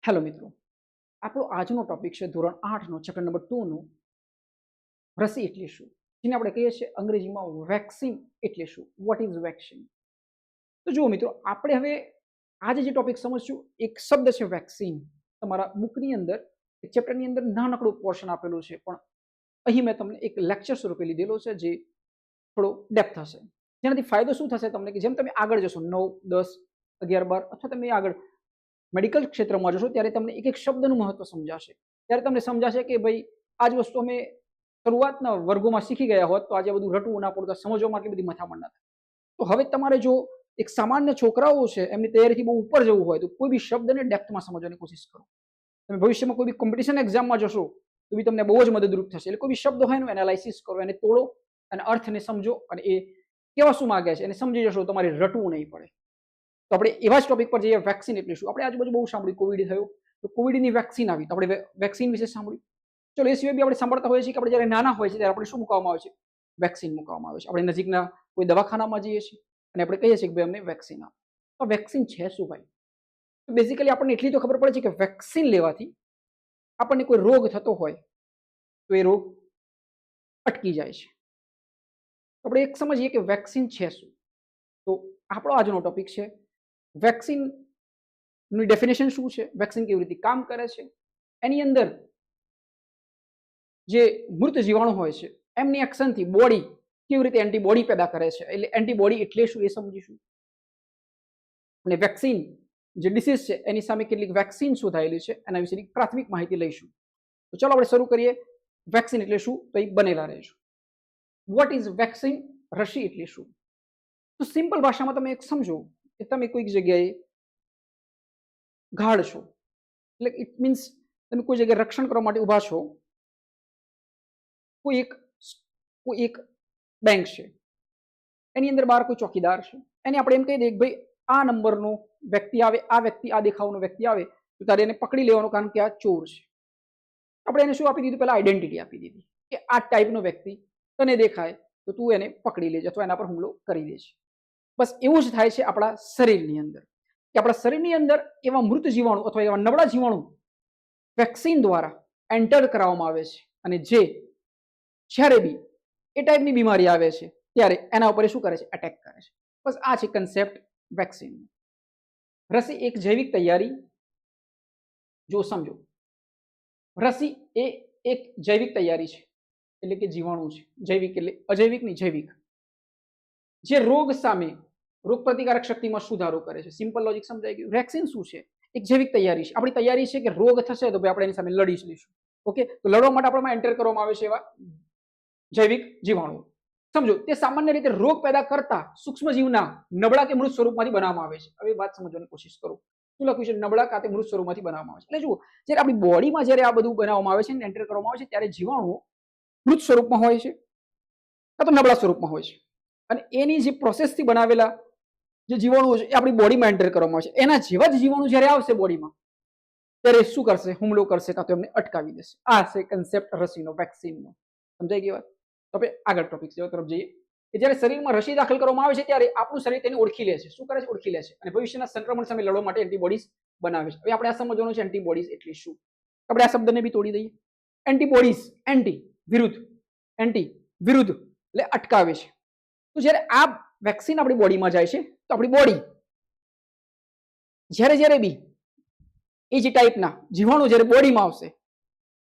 Hello મિત્રો, આપણો આજનો ટોપિક છે ધોરણ 8 નો ચેપ્ટર નંબર 2 નો રસી એટલે શું, જેને આપણે કહીએ છીએ અંગ્રેજીમાં વેક્સિન એટલે શું, વોટ ઇઝ વેક્સિન. તો જુઓ મિત્રો, આપણે હવે આજે જે ટોપિક સમજશું એક શબ્દ છે વેક્સિન. તમારા બુકની અંદર એક ચેપ્ટરની અંદર નાનકડું પોર્શન આપેલું છે, પણ અહીં મેં તમને એક લેક્ચર સ્વરૂપે લીધેલો છે જે થોડો ડેપ્થ હશે. જેનાથી ફાયદો શું થશે તમને કે જેમ તમે આગળ જશો 9, 10, 11, 12 અથવા તમે આગળ મેડિકલ ક્ષેત્રમાં જશો ત્યારે તમને એક એક શબ્દનું મહત્વ સમજાશે. ત્યારે તમને સમજાશે કે ભાઈ આ જ વસ્તુ અમે શરૂઆતના વર્ગોમાં શીખી ગયા હોત તો આજે બધું રટવું ના પડતું, સમજવામાં આટલી બધી મથામણ ના થાય. તો હવે તમારે જો એક સામાન્ય છોકરાઓ છે એમની તૈયારીથી બહુ ઉપર જવું હોય તો કોઈ બી શબ્દને ડેપ્થમાં સમજવાની કોશિશ કરો. તમે ભવિષ્યમાં કોઈ બી કોમ્પિટિશન એક્ઝામમાં જશો તો બી તમને બહુ જ મદદરૂપ થશે. એટલે કોઈ બી શબ્દ હોય એનું એનાલાઇસિસ કરો, એને તોડો અને અર્થને સમજો અને એ કેવા શું માંગે છે એને સમજી જશો, તમારે રટવું નહીં પડે. તો આપણે એવા જ ટોપિક પર જઈએ, વેક્સિન એટલે શું. આપણે આજુબાજુ બહુ સાંભળ્યું, કોવિડ થયું તો કોવિડની વેક્સિન આવી તો આપણે વેક્સિન વિશે સાંભળ્યું. ચલો એ સિવાય બી આપણે સાંભળતા હોઈએ છીએ કે આપણે જ્યારે નાના હોય છે ત્યારે આપણે શું મૂકવામાં આવે છે, વેક્સિન મૂકવામાં આવે છે. આપણે નજીકના કોઈ દવાખાનામાં જઈએ છીએ અને આપણે કહીએ છીએ કે ભાઈ અમને વેક્સિન આપો. તો વેક્સિન છે શું ભાઈ? તો બેઝિકલી આપણને એટલી તો ખબર પડે છે કે વેક્સિન લેવાથી આપણને કોઈ રોગ થતો હોય તો એ રોગ અટકી જાય છે. આપણે એક સમજીએ કે વેક્સિન છે શું. તો આપણો આજનો ટોપિક છે વેક્સિનની ડેફિનેશન શું છે, વેક્સિન કેવી રીતે કામ કરે છે, એની અંદર જે મૃત જીવાણુ હોય છે એમની એક્શનથી બોડી કેવી રીતે એન્ટીબોડી પેદા કરે છે, એટલે એન્ટીબોડી એટલે શું એ સમજીશું. અને વેક્સિન જે ડિસીઝ છે એની સામે કેટલીક વેક્સિન શોધાયેલી છે એના વિશેની પ્રાથમિક માહિતી લઈશું. તો ચાલો આપણે શરૂ કરીએ. વેક્સિન એટલે શું તો એ બનેલા રહેશું. વોટ ઇઝ વેક્સિન, રસી એટલે શું. તો સિમ્પલ ભાષામાં તમે એક સમજો કે તમે કોઈક જગ્યાએ ગાઢ છો, એટલે ઇટ મીન્સ તમે કોઈ જગ્યાએ રક્ષણ કરવા માટે ઊભા છો. કોઈ એક બેંક છે, એની અંદર બહાર કોઈ ચોકીદાર છે, એને આપણે એમ કહી દઈએ કે ભાઈ આ નંબરનો વ્યક્તિ આવે, આ વ્યક્તિ આ દેખાવનો વ્યક્તિ આવે તો તારે એને પકડી લેવાનો, કારણ કે આ ચોર છે. આપણે એને શું આપી દીધું, પહેલા આઈડેન્ટિટી આપી દીધી કે આ ટાઈપનો વ્યક્તિ તને દેખાય તો તું એને પકડી લેજે અથવા એના પર હુમલો કરી દેજે. બસ એવું જ થાય છે આપણા શરીરની અંદર કે આપણા શરીરની અંદર એવા મૃત જીવાણુ અથવા એવા નબળા જીવાણુ વેક્સિન દ્વારા એન્ટર કરાવવામાં આવે છે અને જે જ્યારે બી એ ટાઈપની બીમારી આવે છે ત્યારે એના ઉપર શું કરે છે, એટેક કરે છે. બસ આ છે કન્સેપ્ટ વેક્સિન. રસી એક જૈવિક તૈયારી. જો સમજો, રસી એ એક જૈવિક તૈયારી છે, એટલે કે જીવાણુ છે. જૈવિક એટલે અજૈવિક નહીં, જૈવિક. જે રોગ સામે રોગ પ્રતિકારક શક્તિમાં સુધારો કરે છે. સિમ્પલ લોજિક સમજાઈ ગયું. વેક્સિન શું છે, એક જૈવિક તૈયારી છે. આપણી તૈયારી છે કે રોગ થશે તો ભાઈ આપણે એની સામે લડી લઈશું. ઓકે, તો લડવા માટે આપણામાં એન્ટર કરવામાં આવે છે એવા જૈવિક જીવાણુ. સમજો, તે સામાન્ય રીતે રોગ પેદા કરતા સૂક્ષ્મજીવના નબળા કે મૃત સ્વરૂપમાંથી બનાવવામાં આવે છે. હવે વાત સમજવાની કોશિશ કરો. શું લખ્યું છે, નબળા કાતે મૃત સ્વરૂપમાંથી બનાવવામાં આવે છે. એટલે જુઓ, જ્યારે આપણી બોડીમાં જ્યારે આ બધું બનાવવામાં આવે છે ને એન્ટર કરવામાં આવે છે ત્યારે જીવાણુઓ મૃત સ્વરૂપમાં હોય છે કાં તો નબળા સ્વરૂપમાં હોય છે. અને એની જે પ્રોસેસથી બનાવેલા જે જીવાણુઓ છે એ આપણી બોડીમાં એન્ટર કરવામાં આવે છે. એના જેવા જ જીવાણુ જ્યારે આવશે બોડીમાં ત્યારે શું કરશે, હુમલો કરશે કાં તો એમને અટકાવી દેશે. આ છે કન્સેપ્ટ રસીનો, વેક્સિનનો. સમજાઈ ગઈ વાત? તો આપણે આગળ ટોપિક તરફ જઈએ કે જ્યારે શરીરમાં રસી દાખલ કરવામાં આવે છે ત્યારે આપણું શરીર તેને ઓળખી લે છે. શું કરે છે, ઓળખી લે છે અને ભવિષ્યના સંક્રમણ સામે લડવા માટે એન્ટીબોડીઝ બનાવે છે. હવે આપણે આ સમજવાનું છે એન્ટીબોડીઝ એટલે શું. આપણે આ શબ્દને બી તોડી દઈએ. એન્ટીબોડીઝ, એન્ટી વિરુદ્ધ, એન્ટી વિરુદ્ધ એટલે અટકાવે છે. તો જ્યારે આ વેક્સિન આપણી બોડીમાં જાય છે તો આપણી બોડી જ્યારે બી એ જે ટાઈપના જીવાણુ જ્યારે બોડીમાં આવશે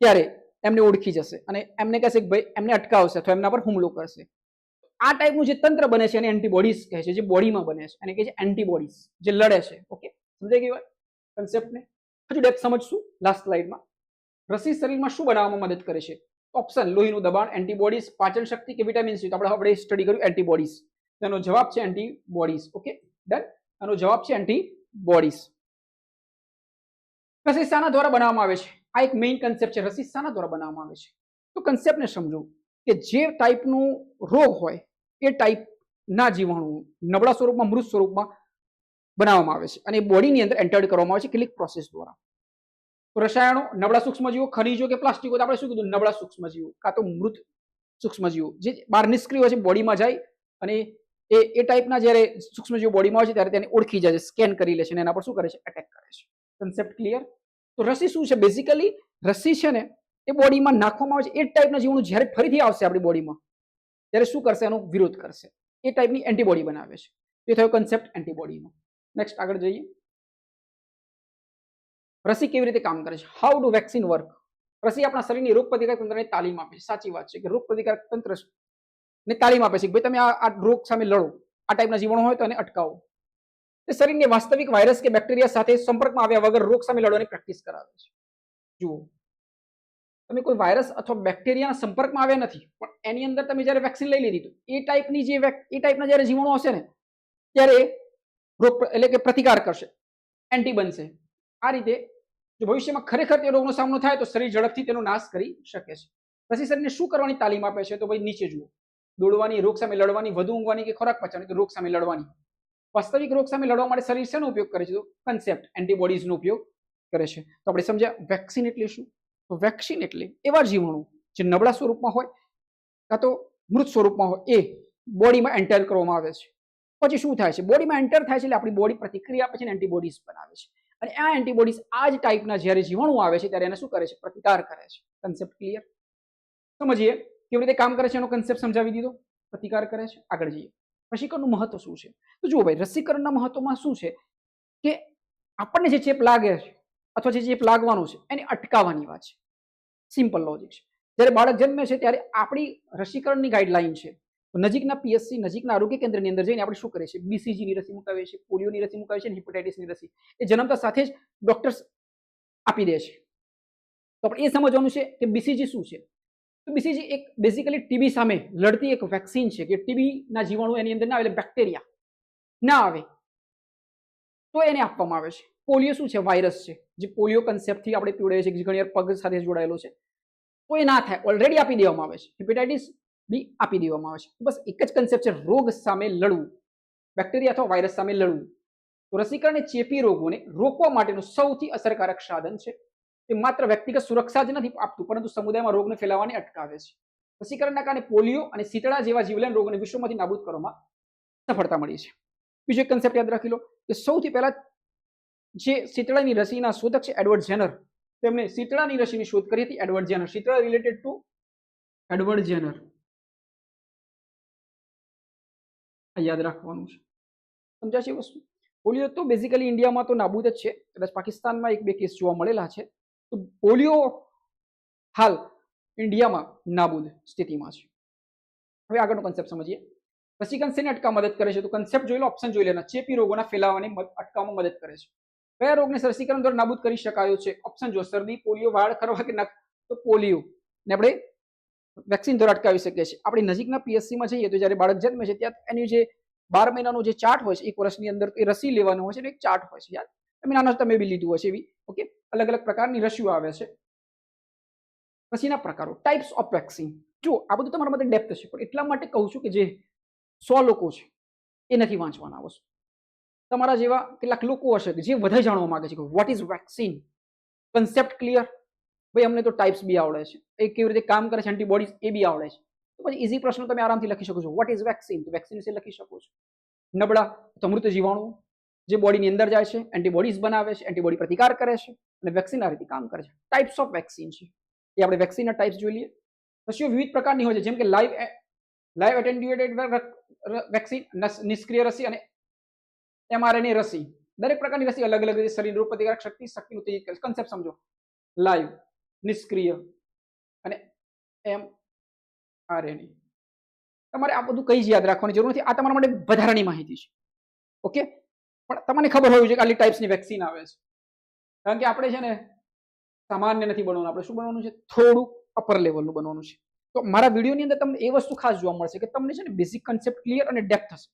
ત્યારે એમને ઓળખી જશે અને એમને કહેશે કે ભાઈ એમને અટકાવશે અથવા એમના પર હુમલો કરશે. આ ટાઈપનું જે તંત્ર બને છે એને એન્ટીબોડીઝ કહે છે, જે બોડીમાં બને છે એને કહે છે એન્ટીબોડીઝ, જે લડે છે. ઓકે, સમજાઈ ગઈ વાત કન્સેપ્ટને? હજુ ડેપ્થ સમજશું લાસ્ટ સ્લાઇડમાં. રસી શરીરમાં શું બનાવવામાં મદદ કરે છે? ઓપ્શન, લોહીનું દબાણ, એન્ટીબોડીઝ, પાચન શક્તિ કે વિટામિન સી. તો આપણે સ્ટડી કર્યું એન્ટીબોડીઝ. તેનો જવાબ છે એન્ટીબોડીઝ. Okay, done. આનો જવાબ છે એન્ટીબોડીઝ. રસી શાના દ્વારા બનાવવામાં આવે છે? આ એક મેઇન કન્સેપ્ટ છે. રસી શાના દ્વારા બનાવવામાં આવે છે? તો કન્સેપ્ટને સમજો કે જે ટાઈપનું રોગ હોય એ ટાઈપના જીવાણુ નબળા સ્વરૂપમાં, મૃત સ્વરૂપમાં બનાવવામાં આવે છે અને બોડીની અંદર એન્ટર કરવામાં આવે છે કેટલીક પ્રોસેસ દ્વારા. તો રસાયણો, નબળા સૂક્ષ્મજીવો, ખનિજો કે પ્લાસ્ટિકો, તો આપણે શું કીધું, નબળા સૂક્ષ્મજીવો કાં તો મૃત સૂક્ષ્મજીવો જે બહાર નિષ્ક્રિય હોય છે, બોડીમાં જાય અને એ ટાઈપના જ્યારે સૂક્ષ્મજીવો બોડીમાં હોય છે ત્યારે તેને ઓળખી જાય છે, સ્કેન કરી લે છે અને એના પર શું કરે છે, એટેક કરે છે. Concept clear? તો રસી શું છે? બેઝિકલી રસી છે ને એ બોડીમાં નાખવામાં આવે છે. એ ટાઈપના જીવાણુ જ્યારે ફરીથી આવશે આપણી બોડીમાં ત્યારે શું કરશે? એનો વિરોધ કરશે. એ ટાઈપની એન્ટીબોડી બનાવે છે. એ થયો કન્સેપ્ટ એન્ટીબોડીનો. નેક્સ્ટ આગળ જઈએ. રસી કેવી રીતે કામ કરે છે? How do vaccine work? રસી આપણા શરીરની રોગ પ્રતિકારક તંત્રને તાલીમ આપે છે. સાચી વાત છે કે રોગ પ્રતિકારક તંત્ર ને તાલીમ આપે છે કે ભાઈ તમે આ રોગ સામે લડો, આ ટાઈપના જીવાણુ હોય તો એને અટકાવો. તે શરીરને વાસ્તવિક વાયરસ કે બેક્ટેરિયા સાથે સંપર્કમાં આવ્યા વગર રોગ સામે લડવાની પ્રેક્ટિસ કરાવે છે. જુઓ, તમે કોઈ વાયરસ અથવા બેક્ટેરિયાના સંપર્કમાં આવ્યા નથી, પણ એની અંદર તમે જ્યારે વેક્સિન લઈ લીધી તો એ ટાઈપના જ્યારે જીવાણુ હશે ને ત્યારે રોગ એટલે કે પ્રતિકાર કરશે, એન્ટી બનશે. આ રીતે જો ભવિષ્યમાં ખરેખર તે રોગનો સામનો થાય તો શરીર ઝડપથી તેનો નાશ કરી શકે છે. રસી શરીરને શું કરવાની તાલીમ આપે છે? તો ભાઈ નીચે જુઓ. દોડવાની, રોગ સામે લડવાની, વધુ ઊંઘવાની કે ખોરાક પચાવવાની? તો રોગ સામે લડવાની. વાસ્તવિક રોગ સામે લડવા માટે શરીર શેનો ઉપયોગ કરે છે? તો કન્સેપ્ટ એન્ટીબોડીઝનો ઉપયોગ કરે છે. તો આપણે સમજ્યા વેક્સિન એટલે શું? તો વેક્સિન એટલે એવા જીવાણુ જે નબળા સ્વરૂપમાં હોય કાં તો મૃત સ્વરૂપમાં હોય એ બોડીમાં એન્ટર કરવામાં આવે છે. પછી શું થાય છે? બોડીમાં એન્ટર થાય છે એટલે આપણી બોડી પ્રતિક્રિયા આપે છે અને એન્ટીબોડીઝ બનાવે છે. અને આ એન્ટીબોડીઝ આ જ ટાઈપના જ્યારે જીવાણુ આવે છે ત્યારે એને શું કરે છે? પ્રતિકાર કરે છે. Concept clear? સમજીએ કેવી રીતે કામ કરે છે એનો કન્સેપ્ટ સમજાવી દીધો. પ્રતિકાર કરે છે. આગળ જઈએ. રસીકરણનું મહત્વ શું છે? તો જુઓ ભાઈ, રસીકરણના મહત્વમાં શું છે કે આપણને જે ચેપ લાગે છે અથવા જે ચેપ લાગવાનો છે એને અટકાવવાની વાત છે. સિમ્પલ લોજિક છે. જ્યારે બાળક જન્મે છે ત્યારે આપણી રસીકરણની ગાઈડલાઈન છે. નજીકના પીએચસી, નજીકના આરોગ્ય કેન્દ્રની અંદર જઈને આપણે શું કરીએ છીએ? બીસીજીની રસી મુકાવીએ છીએ, પોલિયોની રસી મુકાવીએ છીએ, હિપેટાઇટિસની રસી એ જન્મતા સાથે જ ડોક્ટર્સ આપી દે છે. તો આપણે એ સમજવાનું છે કે બીસીજી શું છે. તો બીસીજી એક બેઝિકલી ટીબી સામે લડતી એક વેક્સિન છે કે ટીબીના જીવાણુ એની અંદર ના આવે, બેક્ટેરિયા ના આવે તો એને આપવામાં આવે છે. પોલિયો શું છે? વાયરસ છે. જે પોલિયો કન્સેપ્ટથી આપણે પીવડાવીએ છીએ, ઘણી વાર પગ સાથે જોડાયેલો છે, તો એ ના થાય, ઓલરેડી આપી દેવામાં આવે છે. હિપેટાઇટિસ બી આપી દેવામાં આવે છે. બસ એક જ કન્સેપ્ટ છે, રોગ સામે લડવું, બેક્ટેરિયા અથવા વાયરસ સામે લડવું. તો રસીકરણ એ ચેપી રોગોને રોકવા માટેનું સૌથી અસરકારક સાધન છે. તે માત્ર વ્યક્તિગત સુરક્ષા જ નથી આપતું, પરંતુ સમુદાયમાં રોગને ફેલાવાને અટકાવે છે. રસીકરણના કારણે પોલિયો અને શીતળા જેવા જીવલેણ રોગોને વિશ્વમાંથી નાબૂદ કરવામાં સફળતા મળી છે. બીજો એક કન્સેપ્ટ યાદ રાખી લો કે સૌથી પહેલા જે શીતળાની રસીના શોધક છે એડવર્ડ જેનર, તેમણે શીતળાની રસીની શોધ કરી હતી. Edward Zener. Shitala related to Edward Zener. યાદ રાખવાનું છે. સમજાય છે વસ્તુ? પોલિયો તો બેઝિકલી ઇન્ડિયામાં તો નાબૂદ જ છે. કદાચ પાકિસ્તાનમાં એક બે કેસ જોવા મળેલા છે. તો પોલિયો હાલ ઇન્ડિયામાં નાબૂદ સ્થિતિમાં છે. હવે આગળનો કન્સેપ્ટ સમજીએ. રસીકરણ શેને અટકાવવા મદદ કરે છે? તો કન્સેપ્ટ જોઈ લો, ઓપ્શન જોઈ લેના. ચેપી રોગોના ફેલાવાને અટકાવવામાં મદદ કરે છે. કયા રોગને રસીકરણ દ્વારા નાબૂદ કરી શકાયો છે? ઓપ્શન જો, શરદી, પોલિયો, વાળ ખરવા કે નખ. તો પોલિયો ને આપણે વેક્સિન દ્વારા અટકાવી શકીએ છીએ. આપણી નજીકના પીએચસીમાં જઈએ તો જ્યારે બાળક જન્મે છે ત્યાં એની જે 12 મહિનાનો જે ચાર્ટ હોય છે, એક વર્ષની અંદર એ રસી લેવાનો હોય છે, એક ચાર્ટ હોય છે. યાદ તમે નાના તમે બી લીધું હશે એવી. ઓકે, અલગ અલગ પ્રકારની રસીઓ આવે છે. રસીના પ્રકારો, ટાઈપ્સ ઓફ વેક્સિન. જો આ બધું તમારા માટે ડેપ્થ છે, પણ એટલા માટે કહું છું કે જે 100 લોકો છે એ નથી વાંચવાના વસ્તુ. તમારા જેવા કેટલાક લોકો હશે કે જે વધારે જાણવા માંગે છે કે what is vaccine, concept clear. ભાઈ અમને તો ટાઈપ્સ બી આવડે છે, એ કેવી રીતે કામ કરે છે, એન્ટીબોડીઝ એ બી આવડે છે. તો પછી ઇઝી પ્રશ્ન તમે આરામથી લખી શકો છો. What is vaccine? તો વેક્સિન વિશે લખી શકો છો. નબળા અથવા મૃત જીવાણુ જે બોડીની અંદર જાય છે, એન્ટીબોડીઝ બનાવે છે, એન્ટીબોડી પ્રતિકાર કરે છે અને વેક્સિન આ રીતે કામ કરે છે. ટાઈપ્સ ઓફ વેક્સિન છે એ આપણે વેક્સિનના ટાઈપ્સ જોઈ લઈએ. રસીઓ વિવિધ પ્રકારની હોય છે, જેમ કે લાઈવ એટેન્યુએટેડ વેક્સિન, નિષ્ક્રિય રસી અને એમઆરએનએ રસી. દરેક પ્રકારની રસી અલગ અલગ શરીર રોગ પ્રતિકારક શક્તિનું ઉત્તેજિત કરે છે. કન્સેપ્ટ સમજો. લાઈવ, નિષ્ક્રિય અને એમઆરએનએ. તમારે આ બધું કઈ જ યાદ રાખવાની જરૂર નથી. આ તમારા માટે વધારાની માહિતી છે. ઓકે, પણ તમને ખબર હોવી જોઈએ કે આટલી ટાઈપ્સની વેક્સિન આવે છે. કારણ કે આપણે છે ને સામાન્ય નથી બનવાનું, આપણે શું બનવાનું છે? થોડું અપર લેવલનું બનવાનું છે. તો મારા વિડીયોની અંદર તમને એ વસ્તુ ખાસ જોવા મળશે કે તમને છે ને બેઝિક કન્સેપ્ટ ક્લિયર અને ડેપ્થ હશે.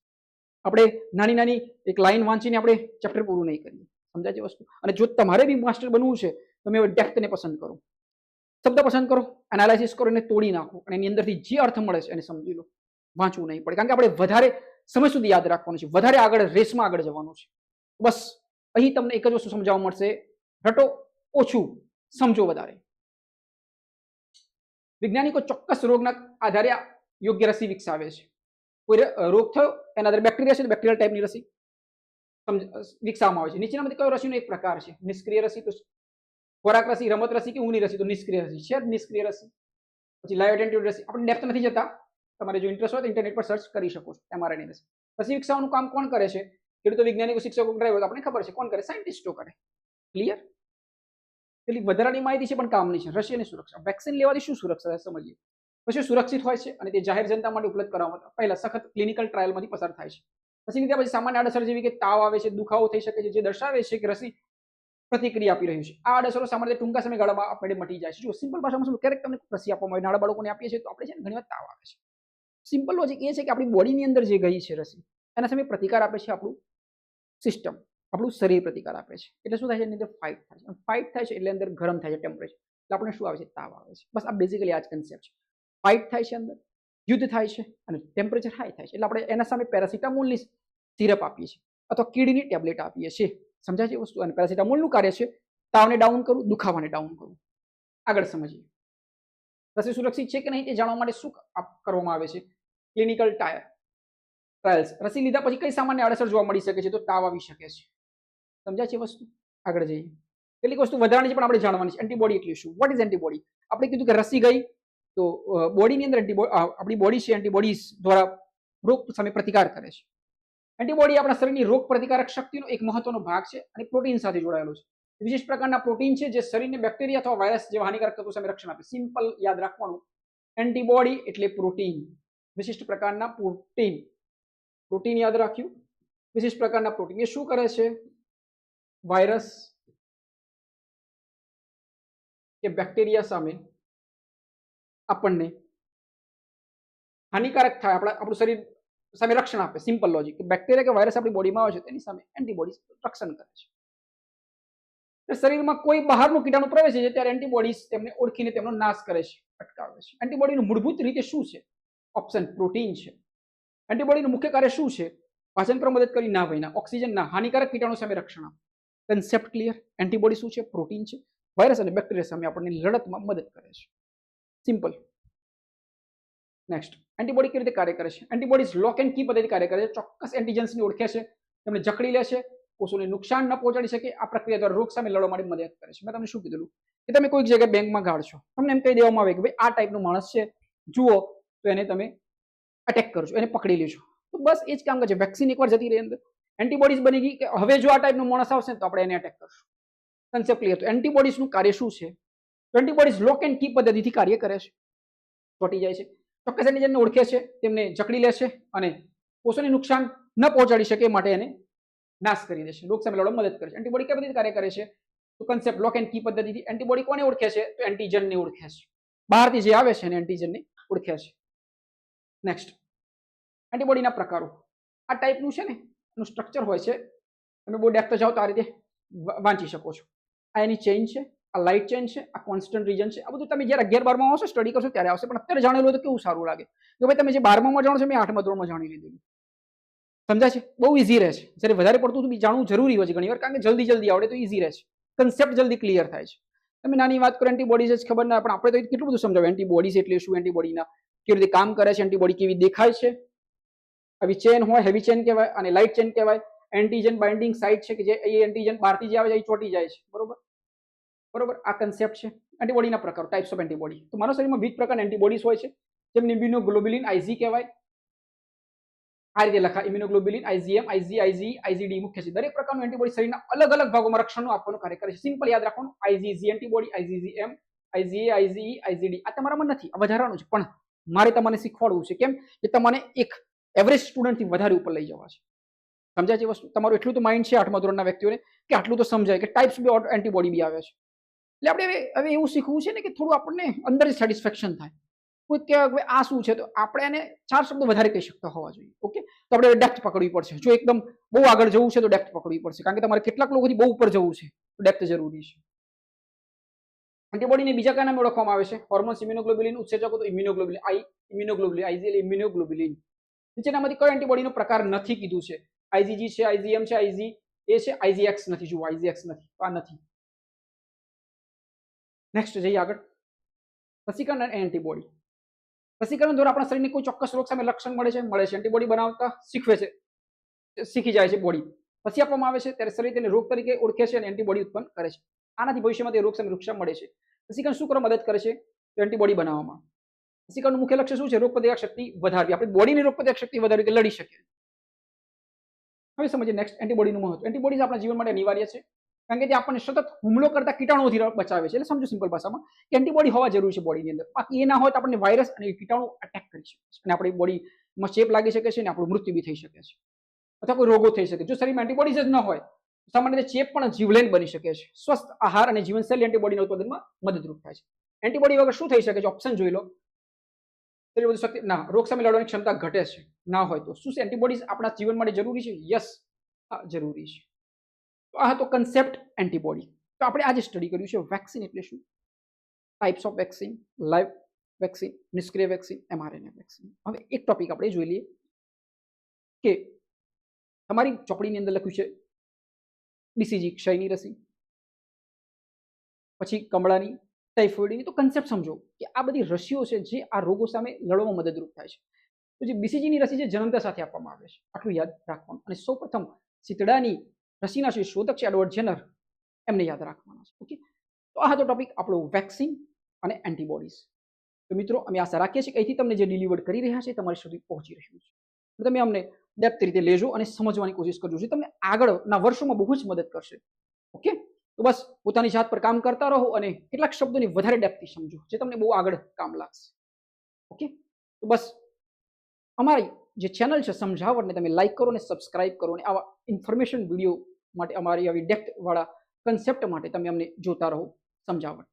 આપણે નાની નાની એક લાઈન વાંચીને આપણે ચેપ્ટર પૂરું નહીં કરીએ. સમજાય છે વસ્તુ? અને જો તમારે બી માસ્ટર બનવું છે તો તમે ડેપ્થને પસંદ કરો, શબ્દ પસંદ કરો, એનાલિસિસ કરો, એને તોડી નાખો અને એની અંદરથી જે અર્થ મળે છે એને સમજી લો. વાંચવું નહીં પડે, કારણ કે આપણે વધારે સમય સુધી યાદ રાખવાનું છે, વધારે આગળ રેસમાં આગળ જવાનું છે. બસ અહીં તમને એક જ વસ્તુ સમજાવવા મળશે, રટો ઓછું, સમજો વધારે. વૈજ્ઞાનિકો ચોક્કસ રોગના આધારે યોગ્ય રસી વિકસાવે છે. કોઈ રોગ થયો એના આધારે બેક્ટેરિયા છે તો બેક્ટેરિયલ ટાઈપની રસી વિકસાવવામાં આવે છે. નીચેનામાંથી કયો રસીનો એક પ્રકાર છે? નિષ્ક્રિય રસી. તો ખોરાક રસી, રમત રસી કે ઊંઘની રસી? તો નિષ્ક્રિય રસી છે, નિષ્ક્રિય રસી. પછી લાઈવ એટેન્ટિવ રસી, આપણે ડેપ્થ નથી જતા, તમારે જો ઇન્ટરેસ્ટ હોય તો ઇન્ટરનેટ પર સર્ચ કરી શકો છો એમઆરએનએ રસી. રસી વિકસાવવાનું કામ કોણ કરે છે? ખેડૂતો, વૈજ્ઞાનિકો, શિક્ષકો, ડ્રાઈવરો, આપણને ખબર છે કોણ કરે? સાયન્ટિસ્ટો કરે. ક્લિયર? પેલી વધારાની માહિતી છે પણ કામની છે. રસી અને સુરક્ષા. વેક્સિન લેવાથી શું સુરક્ષા સમજીએ. પછી સુરક્ષિત હોય છે અને તે જાહેર જનતા માટે ઉપલબ્ધ કરવામાં પહેલા સખત ક્લિનિકલ ટ્રાયલમાંથી પસાર થાય છે. પછી લીધા પછી સામાન્ય આડઅસર જેવી કે તાવ આવે છે, દુખાવો થઈ શકે છે, જે દર્શાવે છે કે રસી પ્રતિક્રિયા આપી રહ્યું છે. આ આડઅસરો સામાન્ય ટૂંકા સમયગાળામાં આપણે મટી જાય છે. જો સિમ્પલ ભાષામાં શું, ક્યારેક તમને રસી આપવામાં આવે, નાના બાળકોને આપીએ છીએ તો આપણે છે ને ઘણીવાર તાવ આવે છે. સિમ્પલ લોજિક એ છે કે આપણી બોડીની અંદર જે ગઈ છે રસી, એના સામે પ્રતિકાર આપે છે આપણું સિસ્ટમ, આપણું શરીર પ્રતિકાર આપે છે. એટલે શું થાય છે? એની અંદર ફાઇટ થાય છે. ફાઇટ થાય છે એટલે અંદર ગરમ થાય છે ટેમ્પરેચર, એટલે આપણે શું આવે છે? તાવ આવે છે. બસ આ બેઝિકલી આ જ કન્સેપ્ટ છે. ફાઇટ થાય છે, અંદર યુદ્ધ થાય છે અને ટેમ્પરેચર હાઈ થાય છે, એટલે આપણે એના સામે પેરાસિટામોલની સિરપ આપીએ છીએ અથવા કીડીની ટેબ્લેટ આપીએ છીએ. સમજાય છે વસ્તુ? અને પેરાસિટામોલનું કાર્ય છે તાવને ડાઉન કરવું, દુખાવાને ડાઉન કરવું. આગળ સમજીએ રસી સુરક્ષિત છે કે નહીં તે જાણવા માટે શું કરવામાં આવે છે? Clinical trials. રસી લીધા પછી કઈ સામાન્ય આડઅસર જોવા મળી શકે છે? તો તાવ આવી શકે છે. સમજાય છે વસ્તુ? આગળ જઈએ. કેટલીક વસ્તુ વધારાની છે પણ આપણે જાણવાની છે. એન્ટીબોડી એટલે શું? What is antibody? આપણે કીધું કે રસી ગઈ તો બોડીની અંદર આપણી બોડી છે એન્ટીબોડીઝ દ્વારા રોગ સામે પ્રતિકાર કરે છે. એન્ટીબોડી આપણા શરીરની રોગ પ્રતિકારક શક્તિનો એક મહત્વનો ભાગ છે અને પ્રોટીન સાથે જોડાયેલો છે. વિશેષ પ્રકારના પ્રોટીન છે જે શરીરને બેક્ટેરિયા અથવા વાયરસ જેવા હાનિકારક તત્વો સામે રક્ષણ આપે. સિમ્પલ યાદ રાખવાનું, એન્ટીબોડી એટલે પ્રોટીન, વિશિષ્ટ પ્રકારના પ્રોટીન. પ્રોટીન યાદ રાખ્યું, વિશિષ્ટ પ્રકારના પ્રોટીન. એ શું કરે છે? વાયરસ કે બેક્ટેરિયા સામે આપણને હાનિકારક થાય, આપણું શરીર સામે રક્ષણ આપે. Simple logic. બેક્ટેરિયા કે વાયરસ આપણી બોડીમાં આવે છે તેની સામે એન્ટીબોડીઝ રક્ષણ કરે છે. શરીરમાં કોઈ બહારનું કીટાણુ પ્રવેશે છે ત્યારે એન્ટીબોડીઝ તેમને ઓળખીને તેમનો નાશ કરે છે, અટકાવે છે. એન્ટીબોડીનું મૂળભૂત રીતે શું છે? ઓપ્શન પ્રોટીન છે. એન્ટીબોડીનું મુખ્ય કાર્ય શું છે? પાચન પર મદદ કરી ના ભાઈના, ઓક્સિજન ના, હાનિકારક કીટાણુ સામે રક્ષણ આપે. Concept clear? એન્ટીબોડી શું છે? પ્રોટીન છે. વાયરસ અને બેક્ટેરિયા સામે આપણને લડતમાં મદદ કરે છે. સિમ્પલ. નેક્સ્ટ, એન્ટીબોડી કેવી રીતે કાર્ય કરે છે? એન્ટીબોડીઝ લોક એન્ડ કી પદ્ધતિ કાર્ય કરે છે. ચોક્કસ એન્ટીજન્સને ઓળખે છે, તેમને જકડી લે છે, કોષોને નુકસાન ન પહોંચાડી શકે. આ પ્રક્રિયા દ્વારા રોગ સામે લડવા માટે મદદ કરે છે. મેં તમને શું કીધું કે તમે કોઈક જગ્યાએ બેંકમાં ગાળશો, તમને એમ કહી દેવામાં આવે કે ભાઈ આ ટાઈપનો માણસ છે, જુઓ તો એને તમે અટેક કરજો, એને પકડી લેજો. તો બસ એ જ કામ કરે છે. વેક્સિન એકવાર જતી રહી અંદર, એન્ટીબોડીઝ બની ગઈ કે હવે જો આ ટાઈપનો માણસ આવશે તો આપણે એને અટેક કરશું. Concept clear? તો એન્ટીબોડીઝનું કાર્ય શું છે? તો એન્ટીબોડીઝ લોક એન્ડ કી પદ્ધતિથી કાર્ય કરે છે. ચોંટી જાય છે, ચોક્કસ એન્ટીજનને ઓળખે છે, તેમને જકડી લે છે અને કોષોને નુકસાન ન પહોંચાડી શકે માટે એને નાશ કરી દે છે, રોગ સામે લડવા મદદ કરે છે. એન્ટીબોડી કેવી રીતે કાર્ય કરે છે? તો કન્સેપ્ટ લોક એન્ડ કી પદ્ધતિથી. એન્ટીબોડી કોને ઓળખે છે? તો એન્ટીજનને ઓળખે છે. બહારથી જે આવે છે એને એન્ટીજનને ઓળખે છે. નેક્સ્ટ, એન્ટીબોડીના પ્રકારો. આ ટાઈપનું છે ને એનું સ્ટ્રક્ચર હોય છે, તમે બહુ ડેપ્થ જાઓ તો આ રીતે વાંચી શકો છો. આ એની ચેઇન છે, આ લાઇટ ચેઇન છે, આ કોન્સ્ટન્ટ રીજન છે. આ બધું તમે જ્યારે 11-12 આવશો સ્ટડી કરશો ત્યારે આવશે, પણ અત્યારે જાણેલું હોય તો કેવું સારું લાગે કે ભાઈ તમે જે 12માં જાણો છો મેં 8મા ધોરણમાં જાણી લીધું. સમજાય છે? બહુ ઇઝી રહે છે. જ્યારે વધારે પડતું જાણવું જરૂરી હોય છે ઘણી વાર, કારણ કે જલ્દી આવડે તો ઇઝી રહે છે, કન્સેપ્ટ જલ્દી ક્લિયર થાય છે. તમે નાની વાત કરો એન્ટીબોડીઝ જ ખબર ના, પણ આપણે તો કેટલું બધું સમજાવ્યું. એન્ટીબોડીઝ એટલે શું, એન્ટીબોડીના કેવી રીતે કામ કરે છે, એન્ટીબોડી કેવી દેખાય છે. આવી ચેન હોય, હેવી ચેન કહેવાય, અને લાઇટ ચેન કહેવાય. એન્ટીજન બાઇન્ડિંગ સાઇટ છે કે જે એ એન્ટીજન બહારથી જે આવે છે એ ચોંટી જાય છે. બરોબર. આ કન્સેપ્ટ છે. એન્ટીબોડીના પ્રકારો, ટાઈપ્સ ઓફ એન્ટીબોડી. તો માનવ શરીરમાં વિવિધ પ્રકારના એન્ટીબોડીઝ હોય છે, જેમને ઇમ્યુનોગ્લોબ્યુલિન આઈજી કહેવાય. આ રીતે લખાય, ઇમ્યુનોગ્લોબ્યુલિન, આઈજીએમ, આઈજી, આઈજી, આઈજીડી મુખ્ય છે. દરેક પ્રકારનું એન્ટીબોડી શરીરના અલગ અલગ ભાગોમાં રક્ષણ આપવાનું કાર્ય કરે છે. સિમ્પલ યાદ રાખવાનું, આઈજીજી એન્ટીબોડી, આઈજીજીએમ, આઈજીએ, આઈજીઈ, આઈજીડી. આ તમારામાં નથી, આ વધારાનું છે, પણ મારે તમને શીખવાડવું છે. કેમ કે તમને એક એવરેજ સ્ટુડન્ટથી વધારે ઉપર લઈ જવા છે. સમજાય છે વસ્તુ? તમારું એટલું તો માઇન્ડ છે 8મા ધોરણના વ્યક્તિઓને કે આટલું તો સમજાય કે ટાઈપ્સ બી એન્ટીબોડી બી આવે છે. એટલે આપણે હવે એવું શીખવું છે ને કે થોડું આપણને અંદર સેટિસ્ફેક્શન થાય. કોઈ કહેવાય આ શું છે તો આપણે એને 4 શબ્દો વધારે કહી શકતા હોવા જોઈએ. ઓકે, તો આપણે ડેપ્થ પકડવી પડશે. જો એકદમ બહુ આગળ જવું છે તો ડેપ્થ પકડવી પડશે, કારણ કે તમારે કેટલાક લોકોથી બહુ ઉપર જવું છે તો ડેપ્થ જરૂરી છે. એન્ટીબોડીને બીજા કયા નામે ઓળખવામાં આવે છે? હોર્મોન્સ, ઇમ્યુનોગ્લોબ્યુલિન, ઉત્સેચકો તો ઇમ્યુનોગ્લોબ્યુલિન, ઇમ્યુનોગ્લોબ્યુલિન, આઈજી એટલે ઇમ્યુનોગ્લોબ્યુલિન. નીચેનામાંથી કયો એન્ટીબોડીનો પ્રકાર નથી કીધું છે? આઈજીજી છે, આઈજીએમ છે, આઈજી એ છે, આઈજીએક્સ નથી. જુઓ, આઈજીએક્સ નથી, આ નથી. નેક્સ્ટ જઈએ આગળ. રસીકરણ અને એન્ટીબોડી. રસીકરણ દ્વારા આપણા શરીરને કોઈ ચોક્કસ રોગ સામે લક્ષણ મળે છે. એન્ટીબોડી બનાવતા શીખી જાય છે બોડી. રસી આપવામાં આવે છે ત્યારે શરીર તેને રોગ તરીકે ઓળખે છે અને એન્ટીબોડી ઉત્પન્ન કરે છે. આનાથી ભવિષ્યમાં તે રોગ સામે રક્ષા મળે છે. રસીકરણ શું કરવા મદદ કરે છે? તો એન્ટીબોડી બનાવવામાં. રસીકરણનું મુખ્ય લક્ષ્ય શું છે? રોગ પ્રતિકારક શક્તિ વધારવી, આપણી બોડીની રોગ પ્રતિકારક શક્તિ વધારવી કે લડી શકે. હવે સમજીએ નેક્સ્ટ એન્ટીબોડીનું મહત્વ. એન્ટીબોડીઝ આપણા જીવન માટે અનિવાર્ય છે, કારણ કે તે આપણને સતત હુમલો કરતા કીટાણુઓથી બચાવે છે. એટલે સમજો સિમ્પલ ભાષામાં કે એન્ટીબોડી હોવા જરૂરી છે બોડીની અંદર. બાકી એ ના હોય તો આપણને વાયરસ અને કીટાણુ અટેક કરી શકે છે અને આપણી બોડીમાં ચેપ લાગી શકે છે અને આપણું મૃત્યુ બી થઈ શકે છે અથવા કોઈ રોગો થઈ શકે. જો શરીરમાં એન્ટીબોડીઝ જ ન હોય તો સામાન્ય રીતે ચેપ પણ જીવલેણ બની શકે છે. સ્વસ્થ આહાર અને જીવનશૈલી એન્ટીબોડીના ઉત્પાદનમાં મદદરૂપ થાય છે. એન્ટીબોડી વગર શું થઈ શકે છે? ઓપ્શન જોઈ લો. એટલી બધી શક્તિ ના, રોગ સામે લડવાની ક્ષમતા ઘટે છે. ના હોય તો શું છે? એન્ટીબોડીઝ આપણા જીવન માટે જરૂરી છે? યસ, જરૂરી છે. તો આ હતો કન્સેપ્ટ એન્ટીબોડી. તો આપણે આજે સ્ટડી કર્યું છે વેક્સિન એટલે શું, types of vaccine, live vaccine, નિષ્ક્રિય વેક્સિન, mRNA વેક્સિન. હવે એક ટોપિક આપણે જોઈ લઈએ કે તમારી ચોપડીની અંદર લખ્યું છે BCG ક્ષયની રસી, પછી કમળાની, ટાઇફોઇડની. તો કન્સેપ્ટ સમજો કે આ બધી રસીઓ છે જે આ રોગો સામે લડવામાં મદદરૂપ થાય છે. તો જે BCGની રસી છે જન્મતા સાથે આપવામાં આવે છે, આટલું યાદ રાખવાનું. અને સૌપ્રથમ શીતળાની રસીના જે શોધક છે એડવર્ડ જેનર, એમને યાદ રાખવાના છે. ઓકે, તો આ હતો ટોપિક આપણો વેક્સિન અને એન્ટીબોડીઝ. તો મિત્રો અમે આશા રાખીએ છીએ કે અહીંથી તમને જે ડિલિવર્ડ કરી રહ્યા છે તમારી સુધી પહોંચી રહ્યું છે. તમે અમને ડેપ્થ રીતે લેજો અને સમજવાની કોશિશ કરજો, જે તમને આગળના વર્ષોમાં બહુ જ મદદ કરશે. ઓકે, તો બસ પોતાની જાત પર કામ કરતા રહો અને કેટલાક શબ્દોની વધારે ડેપ્થથી સમજો, જે તમને બહુ આગળ કામ લાગશે. ઓકે, તો બસ અમારી જે ચેનલ છે સમજાવટને તમે લાઈક કરો અને સબસ્ક્રાઇબ કરો, અને આવા ઇન્ફોર્મેશન વિડીયો માટે, અમારી આવી ડેપ્થ વાળા કન્સેપ્ટ માટે તમે અમને જોતા રહો સમજાવટ.